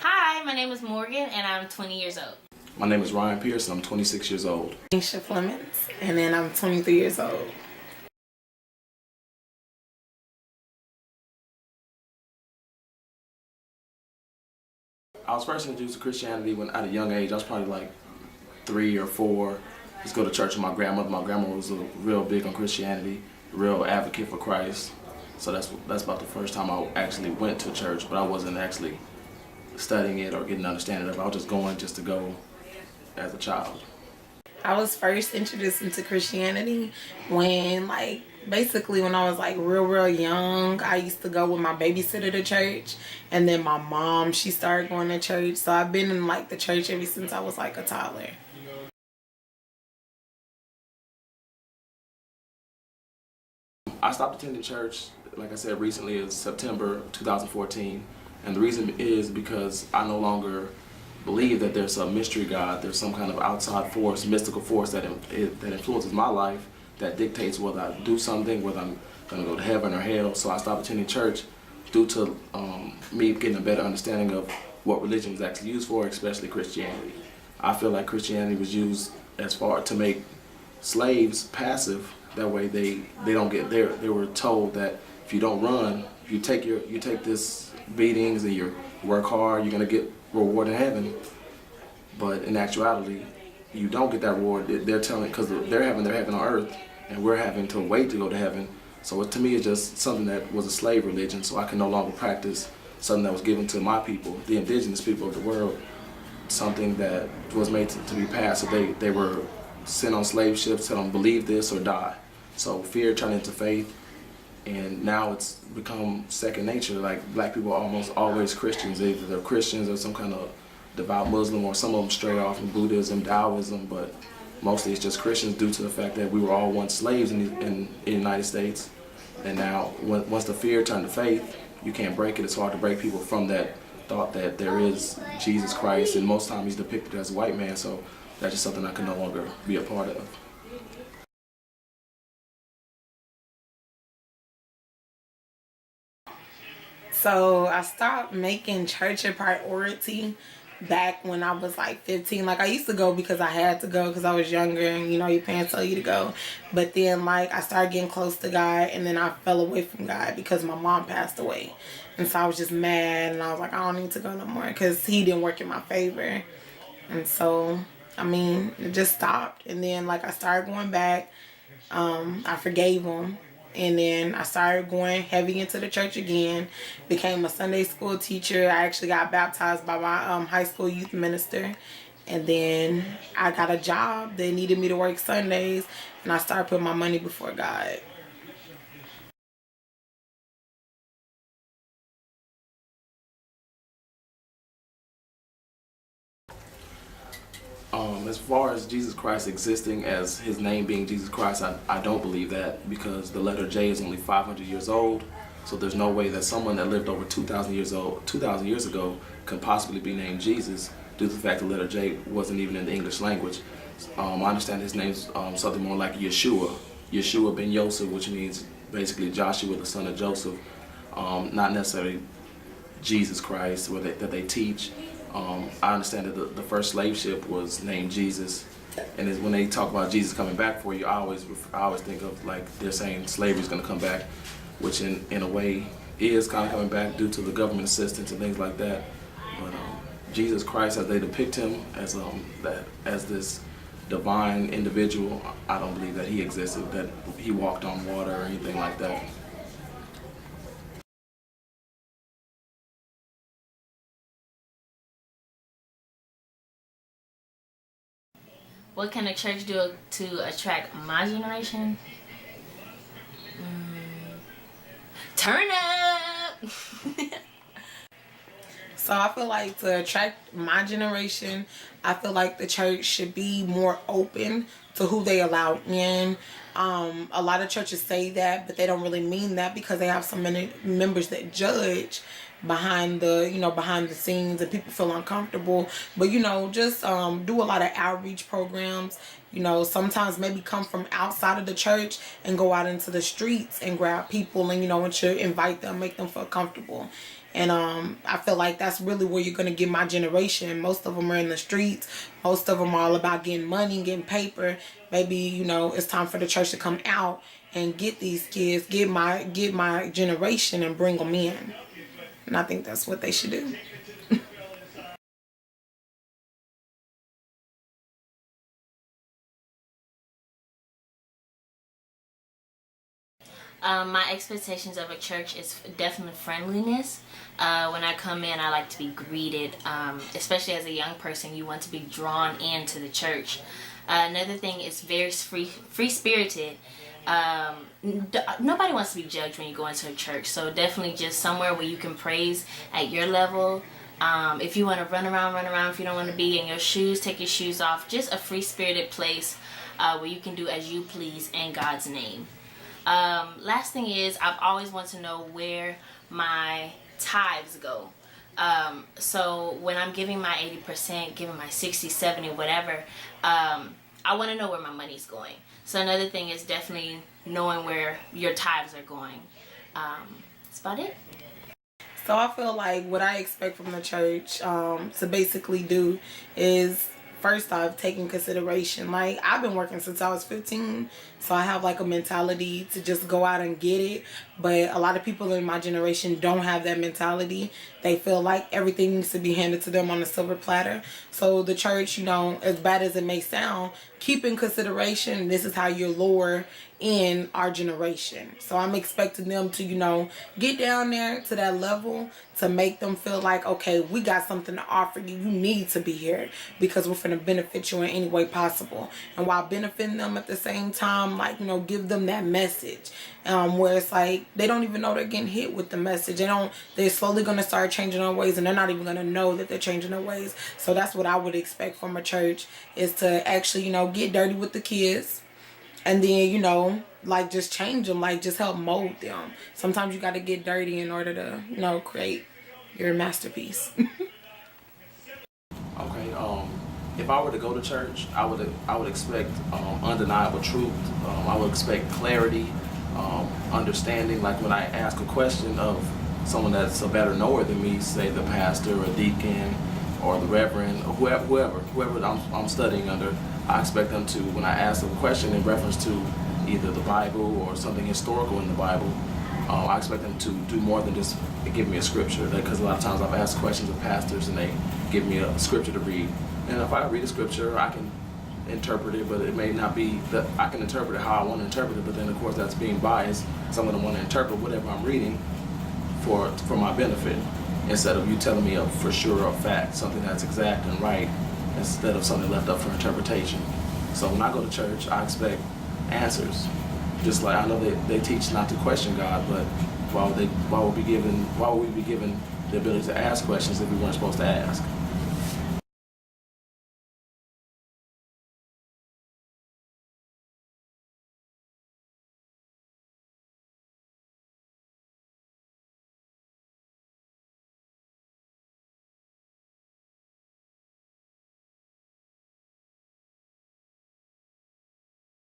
Hi, my name is Morgan and I'm 20 years old. My name is Ryan Pierce and I'm 26 years old. Nisha Flemings, and then I'm 23 years old. I was first introduced to Christianity when at a young age. I was probably like 3 or 4. Just go to church with my grandmother. My grandma was real big on Christianity, real advocate for Christ. So that's about the first time I actually went to church, but I wasn't actually studying it or getting an understanding of it. I was just going just to go as a child. I was first introduced into Christianity when, basically when I was real young. I used to go with my babysitter to church, and then my mom, she started going to church. So I've been in the church ever since I was a toddler. I stopped attending church, like I said recently, is September 2014. And the reason is because I no longer believe that there's a mystery God, there's some kind of outside force, mystical force that influences my life, that dictates whether I do something, whether I'm going to go to heaven or hell. So I stopped attending church due to me getting a better understanding of what religion was actually used for, especially Christianity. I feel like Christianity was used as far to make slaves passive. That way they don't get there. They were told that if you don't run, if you take this beatings and you work hard, you're gonna get reward in heaven. But in actuality, you don't get that reward. They're telling, because they're having their heaven on earth, and we're having to wait to go to heaven. So to me, it's just something that was a slave religion. So I can no longer practice something that was given to my people, the indigenous people of the world, something that was made to be passed. So they were sent on slave ships, telling them believe this or die. So fear turned into faith, and now it's become second nature. Like black people are almost always Christians. Either they're Christians or some kind of devout Muslim, or some of them straight off from Buddhism, Taoism, but mostly it's just Christians due to the fact that we were all once slaves in the United States. And now once the fear turned to faith, you can't break it. It's hard to break people from that thought that there is Jesus Christ, and most times he's depicted as a white man. So that's just something I can no longer be a part of. So I stopped making church a priority back when I was 15. I used to go because I had to go because I was younger, and your parents tell you to go. But then I started getting close to God, and then I fell away from God because my mom passed away. And so I was just mad, and I was like, I don't need to go no more because he didn't work in my favor. And so, it just stopped. And then I started going back. I forgave him. And then I started going heavy into the church again, became a Sunday school teacher. I actually got baptized by my high school youth minister. And then I got a job. They needed me to work Sundays, and I started putting my money before God. As far as Jesus Christ existing as his name being Jesus Christ, I don't believe that, because the letter J is only 500 years old. So there's no way that someone that lived over 2,000 years ago could possibly be named Jesus, due to the fact the letter J wasn't even in the English language. I understand his name's something more like Yeshua ben Yosef, which means basically Joshua, the son of Joseph. Not necessarily Jesus Christ that they teach. I understand that the first slave ship was named Jesus, and when they talk about Jesus coming back for you, I always think of they're saying slavery is going to come back, which in a way is kind of coming back due to the government assistance and things like that. But Jesus Christ, as they depict him as this divine individual, I don't believe that he existed, that he walked on water or anything like that. What can a church do to attract my generation? Turn up! So I feel like to attract my generation, I feel like the church should be more open to who they allow in. A lot of churches say that, but they don't really mean that, because they have so many members that judge behind the scenes, and people feel uncomfortable. But just do a lot of outreach programs. Sometimes maybe come from outside of the church and go out into the streets and grab people, and and to invite them, make them feel comfortable. And I feel like that's really where you're going to get my generation. Most of them are in the streets. Most of them are all about getting money, getting paper. Maybe, you know, it's time for the church to come out and get these kids, get my generation and bring them in. And I think that's what they should do. My expectations of a church is definitely friendliness. When I come in, I like to be greeted, especially as a young person. You want to be drawn into the church. Another thing is very free-spirited. Nobody wants to be judged when you go into a church, so definitely just somewhere where you can praise at your level. If you want to run around. If you don't want to be in your shoes, take your shoes off. Just a free-spirited place where you can do as you please in God's name. Last thing is, I've always wanted to know where my tithes go. So when I'm giving my 80%, giving my 60, 70, whatever, I want to know where my money's going. So another thing is definitely knowing where your tithes are going. That's about it. So I feel like what I expect from the church to basically do is, first off, taking consideration. Like, I've been working since I was 15, so I have like a mentality to just go out and get it. But a lot of people in my generation don't have that mentality. They feel like everything needs to be handed to them on a silver platter. So the church, you know, as bad as it may sound, keep in consideration this is how you're lower in our generation. So I'm expecting them to, you know, get down there to that level to make them feel like, okay, we got something to offer you. You need to be here because we're going to benefit you in any way possible. And while benefiting them at the same time, like, you know, give them that message where it's like they don't even know they're getting hit with the message. They're slowly going to start changing their ways, and they're not even going to know that they're changing their ways. So that's what I would expect from a church, is to actually, you know, get dirty with the kids. And then, you know, like, just change them, like, just help mold them. Sometimes you got to get dirty in order to, you know, create your masterpiece. Okay, if I were to go to church, I would expect undeniable truth. I would expect clarity, understanding. Like, when I ask a question of someone that's a better knower than me, say the pastor or deacon or the reverend or whoever I'm studying under, I expect them to, when I ask a question in reference to either the Bible or something historical in the Bible, I expect them to do more than just give me a scripture. Because a lot of times I've asked questions of pastors and they give me a scripture to read. And if I read a scripture, I can interpret it, but it may not be that I can interpret it how I want to interpret it. But then, of course, that's being biased. Some of them want to interpret whatever I'm reading for my benefit, instead of you telling me a for sure a fact, something that's exact and right, instead of something left up for interpretation. So when I go to church, I expect answers. Just like I know they teach not to question God, but why would we be given the ability to ask questions if we weren't supposed to ask?